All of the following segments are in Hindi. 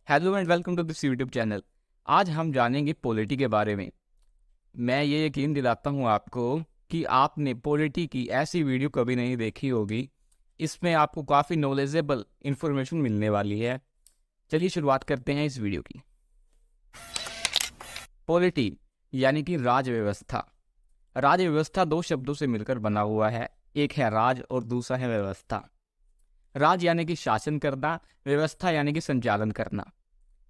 Hello and welcome to this YouTube channel. आज हम जानेंगे पॉलिटी के बारे में। मैं ये यकीन दिलाता हूँ आपको कि आपने पॉलिटी की ऐसी वीडियो कभी नहीं देखी होगी। इसमें आपको काफ़ी नॉलेजेबल इंफॉर्मेशन मिलने वाली है। चलिए शुरुआत करते हैं इस वीडियो की। पॉलिटी यानी कि राज व्यवस्था। राज व्यवस्था दो शब्दों से मिलकर बना हुआ है, एक है राज और दूसरा है व्यवस्था। राज यानी कि शासन करना, व्यवस्था यानी कि संचालन करना।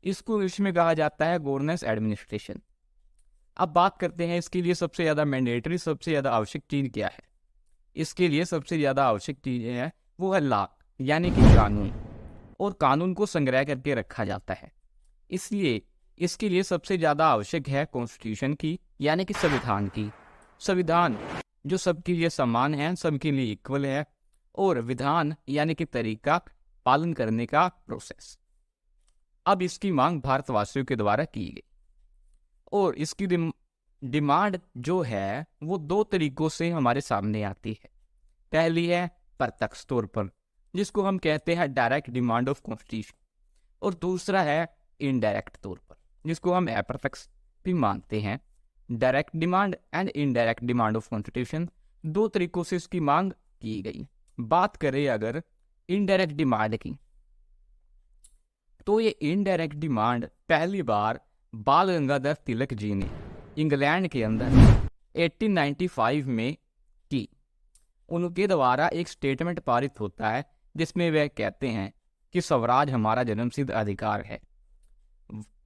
इसको इंग्लिश में कहा जाता है गवर्नेंस एडमिनिस्ट्रेशन। अब बात करते हैं इसके लिए सबसे ज़्यादा मैंडेटरी, सबसे ज़्यादा आवश्यक चीज़ क्या है। इसके लिए सबसे ज़्यादा आवश्यक चीज़ है वो है लॉ यानी कि कानून, और कानून को संग्रह करके रखा जाता है। इसलिए इसके लिए सबसे ज़्यादा आवश्यक है कॉन्स्टिट्यूशन की यानी कि संविधान की। संविधान जो सबके लिए समान है, सबके लिए इक्वल है, और विधान यानी कि तरीका पालन करने का प्रोसेस। अब इसकी मांग भारतवासियों के द्वारा की गई, और इसकी डिमांड जो है वो दो तरीकों से हमारे सामने आती है। पहली है प्रत्यक्ष तौर पर, जिसको हम कहते हैं डायरेक्ट डिमांड ऑफ कॉन्स्टिट्यूशन, और दूसरा है इनडायरेक्ट तौर पर, जिसको हम अप्रत्यक्ष भी मानते हैं। Direct demand and indirect demand of constitution, दो तरीकों से इसकी मांग की गई। बात करें अगर इनडायरेक्ट डिमांड की, तो ये इनडायरेक्ट डिमांड पहली बार बाल गंगाधर तिलक जी ने इंग्लैंड के अंदर 1895 में की। उनके द्वारा एक स्टेटमेंट पारित होता है जिसमें वह कहते हैं कि स्वराज हमारा जन्मसिद्ध अधिकार है।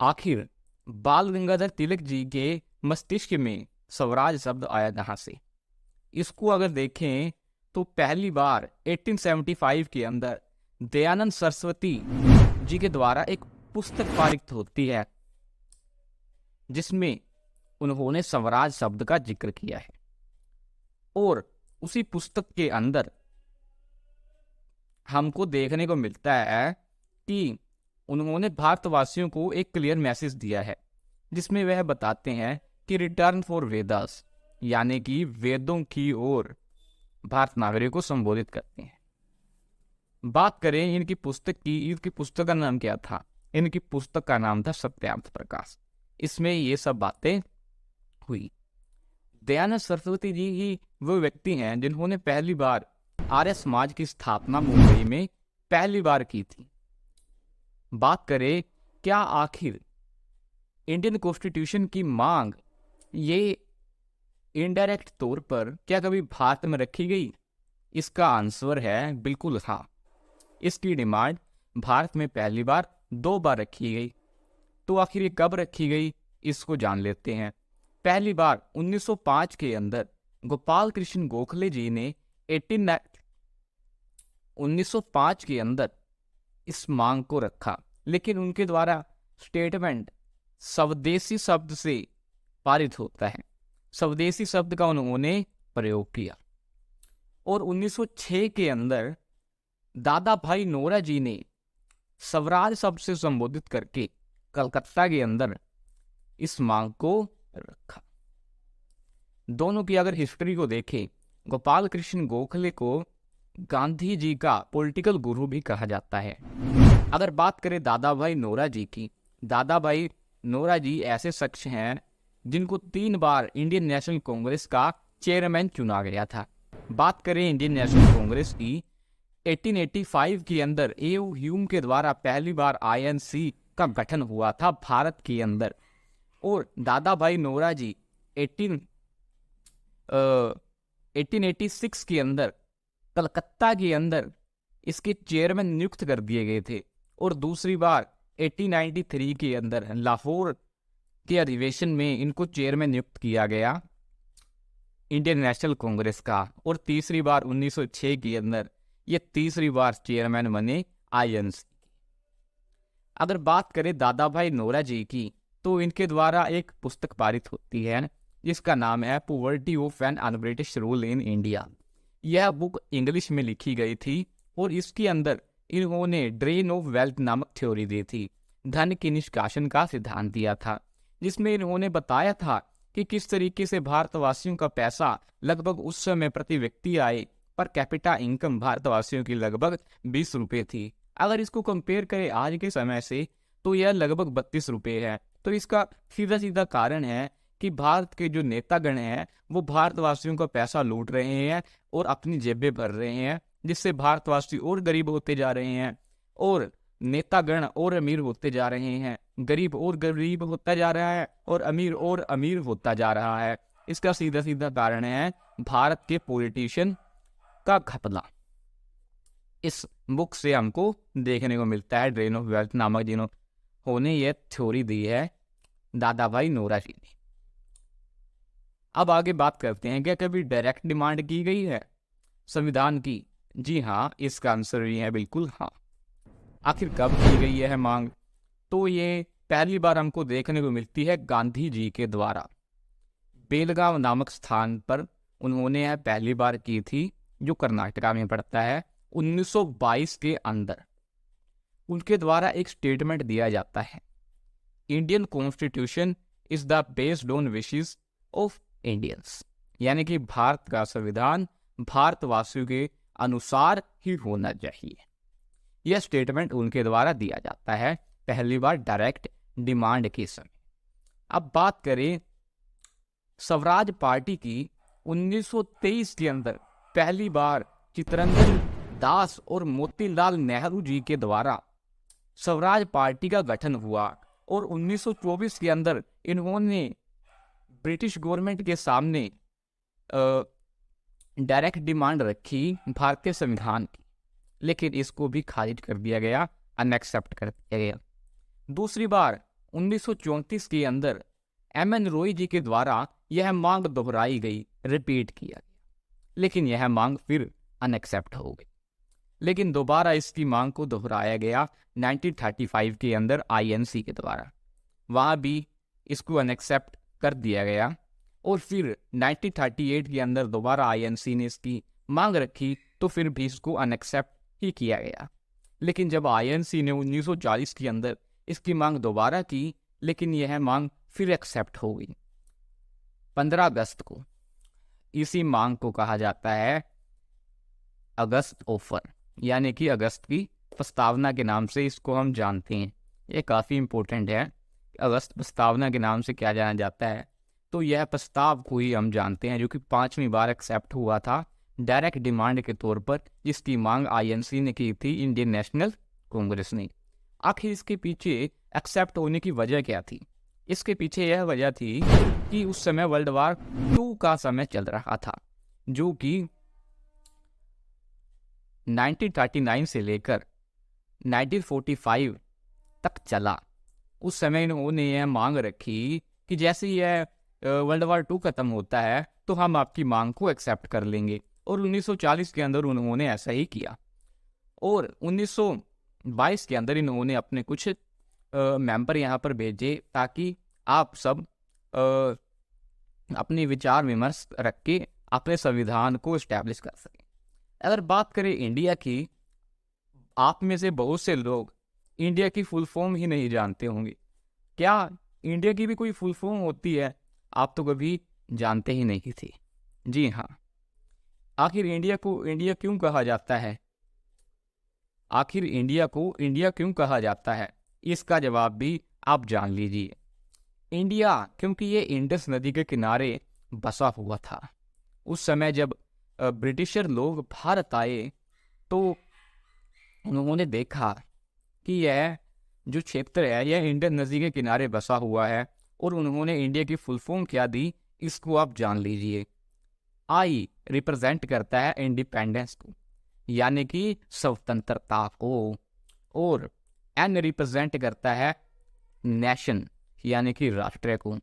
आखिर बाल गंगाधर तिलक जी के मस्तिष्क में स्वराज शब्द आया कहाँ से? इसको अगर देखें तो पहली बार 1875 के अंदर दयानंद सरस्वती जी के द्वारा एक पुस्तक पारित होती है जिसमें उन्होंने स्वराज शब्द का जिक्र किया है, और उसी पुस्तक के अंदर हमको देखने को मिलता है कि उन्होंने भारतवासियों को एक क्लियर मैसेज दिया है जिसमें वह बताते हैं कि रिटर्न फॉर वेदास यानी कि वेदों की ओर भारत नागरिकों को संबोधित करते हैं। बात करें इनकी पुस्तक की, इनकी पुस्तक का नाम क्या था? इनकी पुस्तक का नाम था सत्यार्थ प्रकाश। इसमें ये सब बातें हुई। दयानंद सरस्वती जी ही वो व्यक्ति हैं जिन्होंने पहली बार आर्य समाज की स्थापना मुंबई में पहली बार की थी। बात करें क्या आखिर इंडियन कॉन्स्टिट्यूशन की मांग ये इनडायरेक्ट तौर पर क्या कभी भारत में रखी गई? इसका आंसर है बिल्कुल हाँ। इसकी डिमांड भारत में पहली बार 2 बार रखी गई। तो आखिर ये कब रखी गई इसको जान लेते हैं। पहली बार 1905 के अंदर गोपाल कृष्ण गोखले जी ने 1905 के अंदर इस मांग को रखा, लेकिन उनके द्वारा स्टेटमेंट स्वदेशी शब्द से पारित होता है। स्वदेशी शब्द का उन्होंने प्रयोग किया, और 1906 के अंदर दादा भाई नौरा जी ने स्वराज शब्द से संबोधित करके कलकत्ता के अंदर इस मांग को रखा। दोनों की अगर हिस्ट्री को देखें, गोपाल कृष्ण गोखले को गांधी जी का पॉलिटिकल गुरु भी कहा जाता है। अगर बात करें दादा भाई नौरा जी की, दादा भाई नौरा जी ऐसे शख्स हैं जिनको 3 बार इंडियन नेशनल कांग्रेस का चेयरमैन चुना गया था। बात करें इंडियन नेशनल कांग्रेस की, 1885 के अंदर ए.यू. ह्यूम के द्वारा पहली बार आईएनसी का गठन हुआ था भारत के अंदर, और दादा भाई नौरा जी 1886 के अंदर कलकत्ता के अंदर इसके चेयरमैन नियुक्त कर दिए गए थे, और दूसरी बार 1893 के अंदर लाहौर के अधिवेशन में इनको चेयरमैन नियुक्त किया गया इंडियन नेशनल कांग्रेस का, और तीसरी बार 1906 के अंदर ये तीसरी बार चेयरमैन बने आईएनसी। अगर बात करें दादा भाई नौरा जी की, तो इनके द्वारा एक पुस्तक पारित होती है जिसका नाम है poverty of an unBritish rule in India. यह बुक इंग्लिश में लिखी गई थी, और इसके अंदर इन्होंने ड्रेन ऑफ वेल्थ नामक थ्योरी दी थी, धन के निष्कासन का सिद्धांत दिया था, जिसमें इन्होंने बताया था कि किस तरीके से भारतवासियों का पैसा लगभग उस समय प्रति व्यक्ति आय पर कैपिटा इनकम भारतवासियों की लगभग 20 रुपये थी। अगर इसको कंपेयर करें आज के समय से, तो यह लगभग 32 रुपये है। तो इसका सीधा सीधा कारण है कि भारत के जो नेतागण हैं वो भारतवासियों का पैसा लूट रहे हैं और अपनी जेबें भर रहे हैं, जिससे भारतवासी और गरीब होते जा रहे हैं और नेतागण और अमीर होते जा रहे हैं, गरीब और गरीब होता जा रहा है और अमीर होता जा रहा है। इसका सीधा सीधा कारण है भारत के पॉलिटिशियन का घपला। इस बुक से हमको देखने को मिलता है, ड्रेन ऑफ वेल्थ नामक जिन्होंने यह थ्योरी दी है, दादा भाई नौरोजी ने। अब आगे बात करते हैं, क्या कभी डायरेक्ट डिमांड की गई है संविधान की? जी हाँ, इसका आंसर ये है बिल्कुल हाँ। आखिर कब की गई है मांग? तो ये पहली बार हमको देखने को मिलती है गांधी जी के द्वारा। बेलगांव नामक स्थान पर उन्होंने यह पहली बार की थी, जो कर्नाटका में पड़ता है। 1922 के अंदर उनके द्वारा एक स्टेटमेंट दिया जाता है, Indian constitution is the based on wishes of Indians, यानी कि भारत का संविधान भारतवासियों के अनुसार ही होना चाहिए। यह स्टेटमेंट उनके द्वारा दिया जाता है पहली बार डायरेक्ट डिमांड के समय। अब बात करें स्वराज पार्टी की, 1923 के अंदर पहली बार चित्तरंजन दास और मोतीलाल नेहरू जी के द्वारा स्वराज पार्टी का गठन हुआ और 1924 के अंदर इन्होंने ब्रिटिश गवर्नमेंट के सामने डायरेक्ट डिमांड रखी भारतीय संविधान की, लेकिन इसको भी खारिज कर दिया गया, अनएक्सेप्ट कर दिया गया। दूसरी बार 1934 के अंदर एम.एन. रॉय जी के द्वारा यह मांग दोहराई गई, रिपीट किया गया, लेकिन यह मांग फिर अनएक्सेप्ट हो गई। लेकिन दोबारा इसकी मांग को दोहराया गया 1935 के अंदर आईएनसी के द्वारा, वहाँ भी इसको अनएक्सेप्ट कर दिया गया। और फिर 1938 के अंदर दोबारा आईएनसी ने इसकी मांग रखी, तो फिर भी इसको अनएक्सेप्ट ही किया गया। लेकिन जब आईएनसी ने 1940 के अंदर इसकी मांग दोबारा की, लेकिन यह मांग फिर एक्सेप्ट हो गई 15 अगस्त को। इसी मांग को कहा जाता है अगस्त ऑफर, यानी कि अगस्त की प्रस्तावना के नाम से इसको हम जानते हैं। ये काफ़ी इंपॉर्टेंट है, अगस्त प्रस्तावना के नाम से क्या जाना जाता है। तो यह प्रस्ताव को ही हम जानते हैं, जो कि 5वीं बार एक्सेप्ट हुआ था डायरेक्ट डिमांड के तौर पर, जिसकी मांग आईएनसी ने की थी, इंडियन नेशनल कांग्रेस ने। आखिर इसके पीछे एक्सेप्ट होने की वजह क्या थी? इसके पीछे यह वजह थी कि उस समय वर्ल्ड वार 2 का समय चल रहा था, जो कि 1939 से लेकर 1945 तक चला। उस समय इन्होंने यह मांग रखी कि जैसे यह वर्ल्ड वार 2 खत्म होता है तो हम आपकी मांग को एक्सेप्ट कर लेंगे, और 1940 के अंदर उन्होंने ऐसा ही किया। और 1922 के अंदर इन्होंने अपने कुछ मेंबर यहाँ पर भेजे, ताकि आप सब अपने विचार विमर्श रख के अपने संविधान को इस्टेब्लिश कर सकें। अगर बात करें इंडिया की, आप में से बहुत से लोग इंडिया की फुल फॉर्म ही नहीं जानते होंगे। क्या इंडिया की भी कोई फुल फॉर्म होती है? आप तो कभी जानते ही नहीं थे। जी हाँ, आखिर इंडिया को इंडिया क्यों कहा जाता है? आखिर इंडिया को इंडिया क्यों कहा जाता है, इसका जवाब भी आप जान लीजिए। इंडिया क्योंकि ये इंडस नदी के किनारे बसा हुआ था। उस समय जब ब्रिटिशर लोग भारत आए तो उन्होंने देखा कि यह जो क्षेत्र है यह इंडस नदी के किनारे बसा हुआ है, और उन्होंने इंडिया की फुल फॉर्म क्या दी, इसको आप जान लीजिए। आई रिप्रेजेंट करता है इंडिपेंडेंस को, यानी कि स्वतंत्रता को, और एन रिप्रेजेंट करता है नेशन, यानी कि राष्ट्र को।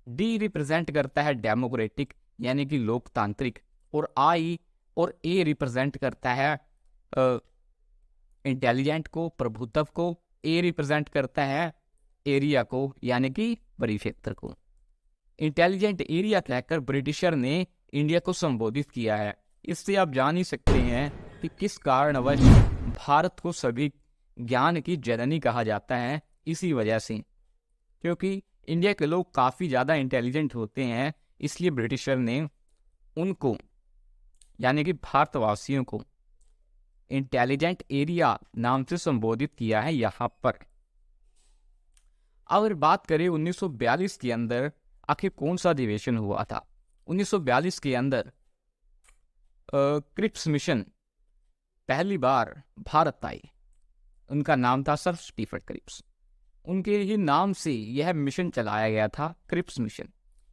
डी रिप्रेजेंट करता है डेमोक्रेटिक, यानी कि लोकतांत्रिक, और आई और ए रिप्रेजेंट करता है इंटेलिजेंट को, प्रभुत्व को। ए रिप्रेजेंट करता है एरिया को, यानी कि परिक्षेत्र को। इंटेलिजेंट एरिया कहकर ब्रिटिशर ने इंडिया को संबोधित किया है। इससे आप जान ही सकते हैं कि किस कारणवश भारत को सभी ज्ञान की जननी कहा जाता है, इसी वजह से, क्योंकि इंडिया के लोग काफ़ी ज़्यादा इंटेलिजेंट होते हैं, इसलिए ब्रिटिशर ने उनको, यानी कि भारतवासियों को, इंटेलिजेंट एरिया नाम से संबोधित किया है यहाँ पर। अगर बात करें 1942 के अंदर आखिर कौन सा अधिवेशन हुआ था, 1942 के अंदर क्रिप्स मिशन पहली बार भारत आई। उनका नाम था सर स्टीफन क्रिप्स। उनके ही नाम से यह मिशन चलाया गया था, क्रिप्स मिशन।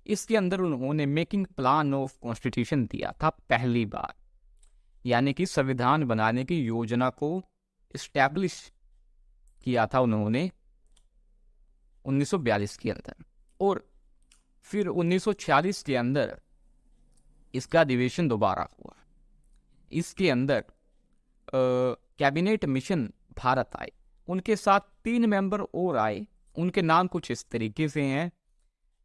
इसके अंदर उन्होंने मेकिंग प्लान ऑफ कॉन्स्टिट्यूशन दिया था पहली बार, यानी कि संविधान बनाने की योजना को इस्टेब्लिश किया था उन्होंने 1942 के अंदर। और फिर 1946 के अंदर इसका अधिवेशन दोबारा हुआ। इसके अंदर कैबिनेट मिशन भारत आए, उनके साथ 3 मेंबर और आए। उनके नाम कुछ इस तरीके से हैं।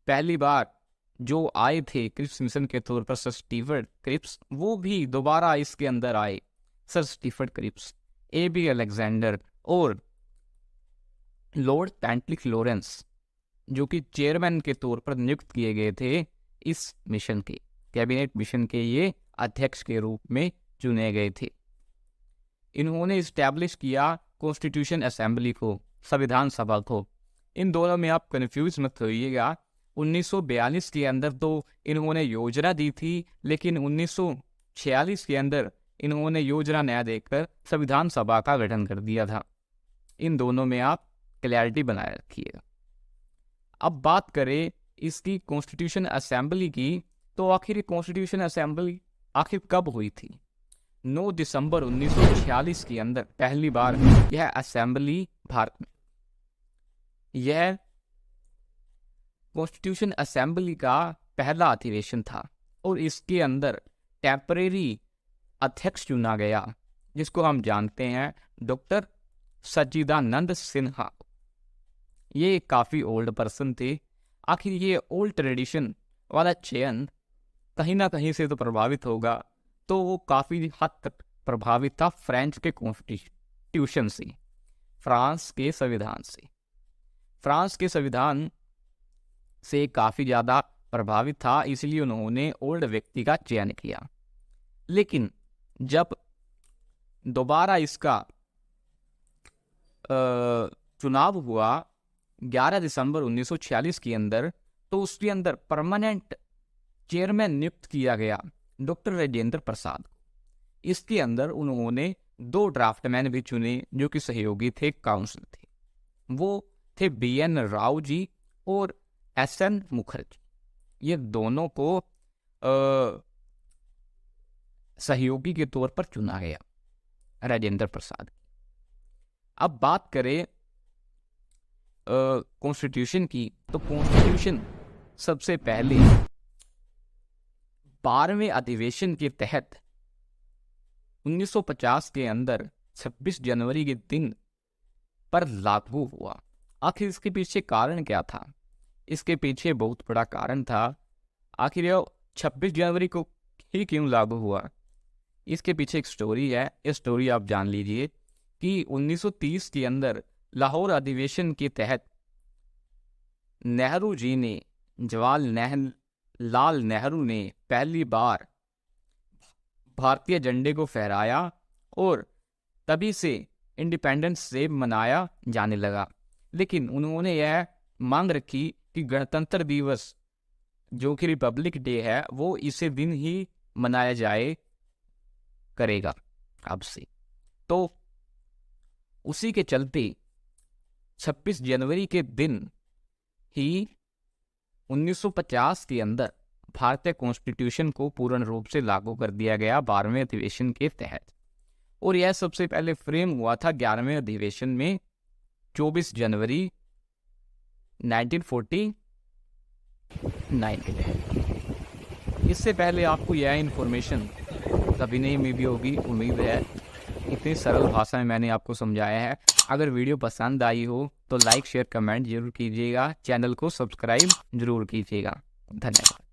पहली बार जो आए थे क्रिप्स मिशन के तौर पर सर स्टीफन क्रिप्स, वो भी दोबारा इसके अंदर आए, sir Stephen Cripps, AB Alexander और लॉर्ड पैट्रिक लॉरेंस, जो कि चेयरमैन के तौर पर नियुक्त किए गए थे इस मिशन के, कैबिनेट मिशन के ये अध्यक्ष के रूप में चुने गए थे। इन्होंने इस्टेब्लिश किया कॉन्स्टिट्यूशन असेंबली को, संविधान सभा को। इन दोनों में आप कंफ्यूज मत होइएगा। 1942 के अंदर तो इन्होंने योजना दी थी, लेकिन 1946 के अंदर इन्होंने योजना नया देकर संविधान सभा का गठन कर दिया था। इन दोनों में आप क्लैरिटी बनाए रखिएगा। अब बात करें इसकी कॉन्स्टिट्यूशन असेंबली की, तो आखिर कॉन्स्टिट्यूशन असेंबली आखिर कब हुई थी? 9 दिसंबर 1946 के अंदर पहली बार यह असेंबली भारत में, यह कॉन्स्टिट्यूशन असेंबली का पहला अधिवेशन था। और इसके अंदर टेम्परेरी अध्यक्ष चुना गया, जिसको हम जानते हैं डॉक्टर सच्चिदानंद सिन्हा। ये काफ़ी ओल्ड पर्सन थे। आखिर ये ओल्ड ट्रेडिशन वाला चयन कहीं ना कहीं से तो प्रभावित होगा, तो वो काफ़ी हद तक प्रभावित था फ्रांस के कॉन्स्टिट्यूशन से, फ्रांस के संविधान से। फ्रांस के संविधान से काफ़ी ज़्यादा प्रभावित था, इसलिए उन्होंने ओल्ड व्यक्ति का चयन किया। लेकिन जब दोबारा इसका चुनाव हुआ 11 दिसंबर 1946 के अंदर, तो उसके अंदर परमानेंट चेयरमैन नियुक्त किया गया डॉक्टर राजेंद्र प्रसाद को। इसके अंदर उन्होंने 2 ड्राफ्टमैन भी चुने, जो कि सहयोगी थे, काउंसिल थे। वो थे BN राव जी और SN मुखर्जी। ये दोनों को सहयोगी के तौर पर चुना गया राजेंद्र प्रसाद। अब बात करें कॉन्स्टिट्यूशन की, तो कॉन्स्टिट्यूशन सबसे पहले 12वें अधिवेशन के तहत 1950 के अंदर 26 जनवरी के दिन पर लागू हुआ। आखिर इसके पीछे कारण क्या था? इसके पीछे बहुत बड़ा कारण था। आखिर यह 26 जनवरी को ही क्यों लागू हुआ? इसके पीछे एक स्टोरी है। ये स्टोरी आप जान लीजिए कि 1930 के अंदर लाहौर अधिवेशन के तहत नेहरू जी ने, जवाहरलाल नेहरू ने पहली बार भारतीय झंडे को फहराया और तभी से इंडिपेंडेंस डे मनाया जाने लगा। लेकिन उन्होंने यह मांग रखी कि गणतंत्र दिवस, जो कि रिपब्लिक डे है, वो इसी दिन ही मनाया जाए करेगा अब से। तो उसी के चलते 26 जनवरी के दिन ही 1950 के अंदर भारतीय कॉन्स्टिट्यूशन को पूर्ण रूप से लागू कर दिया गया 12वें अधिवेशन के तहत। और यह सबसे पहले फ्रेम हुआ था 11वें अधिवेशन में 24 जनवरी 1949 के तहत। इससे पहले आपको यह इन्फॉर्मेशन कभी नहीं मिली होगी, उम्मीद है इतनी सरल भाषा में मैंने आपको समझाया है। अगर वीडियो पसंद आई हो तो लाइक शेयर कमेंट जरूर कीजिएगा, चैनल को सब्सक्राइब जरूर कीजिएगा। धन्यवाद।